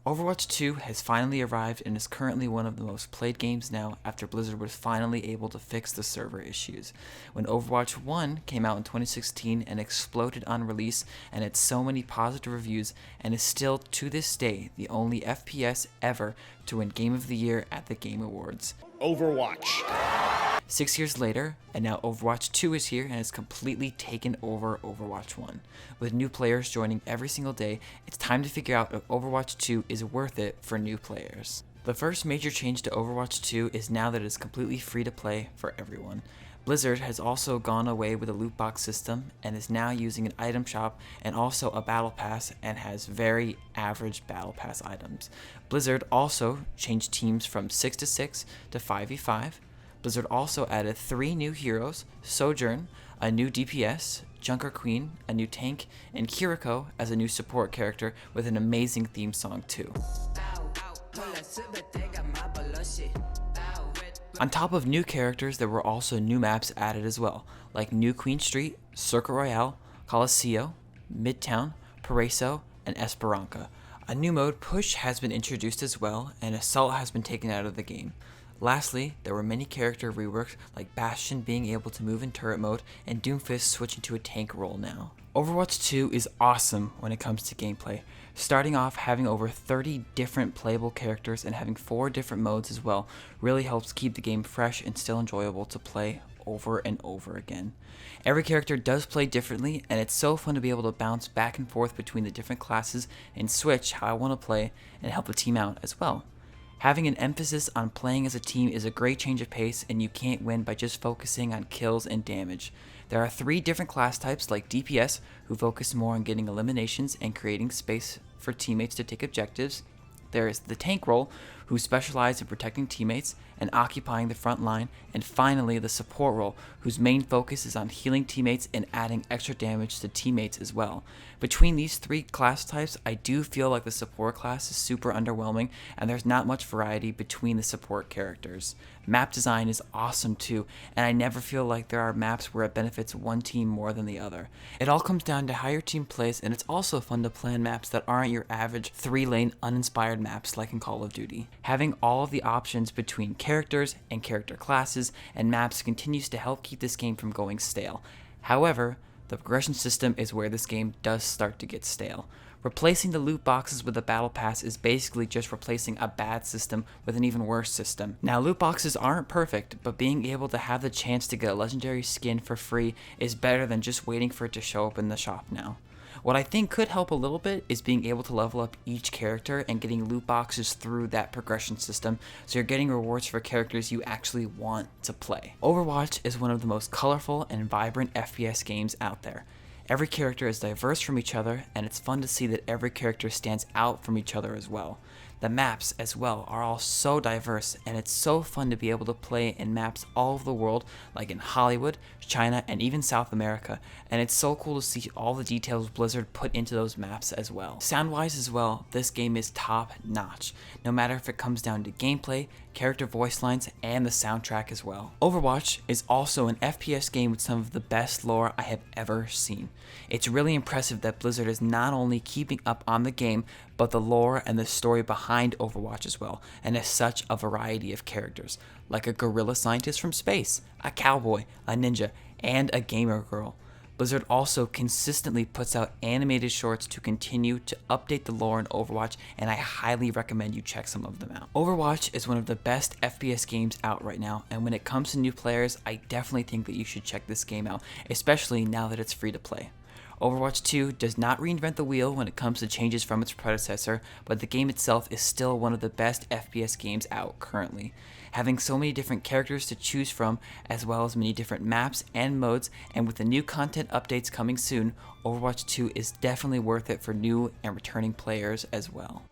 Overwatch 2 has finally arrived and is currently one of the most played games now after Blizzard was finally able to fix the server issues. When Overwatch 1 came out in 2016 and exploded on release and had so many positive reviews and is still to this day the only FPS ever to win Game of the Year at the Game Awards. Overwatch. 6 years later, and now Overwatch 2 is here and has completely taken over Overwatch 1. With new players joining every single day, it's time to figure out if Overwatch 2 is worth it for new players. The first major change to Overwatch 2 is now that it is completely free to play for everyone. Blizzard has also gone away with a loot box system and is now using an item shop and also a battle pass and has very average battle pass items. Blizzard also changed teams from 6-6 to 5v5. Blizzard also added 3 new heroes, Sojourn, a new DPS, Junker Queen, a new tank, and Kiriko as a new support character with an amazing theme song too. On top of new characters, there were also new maps added as well, like New Queen Street, Circuit Royale, Coliseo, Midtown, Paraiso, and Esperanza. A new mode, Push, has been introduced as well, and Assault has been taken out of the game. Lastly, there were many character reworks like Bastion being able to move in turret mode and Doomfist switching to a tank role now. Overwatch 2 is awesome when it comes to gameplay, starting off having over 30 different playable characters and having 4 different modes as well really helps keep the game fresh and still enjoyable to play over and over again. Every character does play differently, and it's so fun to be able to bounce back and forth between the different classes and switch how I want to play and help the team out as well. Having an emphasis on playing as a team is a great change of pace, and you can't win by just focusing on kills and damage. There are 3 different class types like DPS, who focus more on getting eliminations and creating space for teammates to take objectives. There is the tank role, who specialize in protecting teammates and occupying the front line, and finally the support role, whose main focus is on healing teammates and adding extra damage to teammates as well. Between these 3 class types, I do feel like the support class is super underwhelming and there's not much variety between the support characters. Map design is awesome too, and I never feel like there are maps where it benefits one team more than the other. It all comes down to how your team plays, and it's also fun to plan maps that aren't your average 3-lane uninspired maps like in Call of Duty. Having all of the options between characters and character classes and maps continues to help keep this game from going stale. However, the progression system is where this game does start to get stale. Replacing the loot boxes with a battle pass is basically just replacing a bad system with an even worse system. Now, loot boxes aren't perfect, but being able to have the chance to get a legendary skin for free is better than just waiting for it to show up in the shop now. What I think could help a little bit is being able to level up each character and getting loot boxes through that progression system, so you're getting rewards for characters you actually want to play. Overwatch is one of the most colorful and vibrant FPS games out there. Every character is diverse from each other, and it's fun to see that every character stands out from each other as well. The maps as well are all so diverse, and it's so fun to be able to play in maps all over the world, like in Hollywood, China, and even South America, and it's so cool to see all the details Blizzard put into those maps as well. Sound-wise as well, this game is top notch, no matter if it comes down to gameplay, character voice lines, and the soundtrack as well. Overwatch is also an FPS game with some of the best lore I have ever seen. It's really impressive that Blizzard is not only keeping up on the game, but the lore and the story behind Overwatch as well, and has such a variety of characters, like a gorilla scientist from space, a cowboy, a ninja, and a gamer girl. Blizzard also consistently puts out animated shorts to continue to update the lore in Overwatch, and I highly recommend you check some of them out. Overwatch is one of the best FPS games out right now, and when it comes to new players, I definitely think that you should check this game out, especially now that it's free to play. Overwatch 2 does not reinvent the wheel when it comes to changes from its predecessor, but the game itself is still one of the best FPS games out currently. Having so many different characters to choose from, as well as many different maps and modes, and with the new content updates coming soon, Overwatch 2 is definitely worth it for new and returning players as well.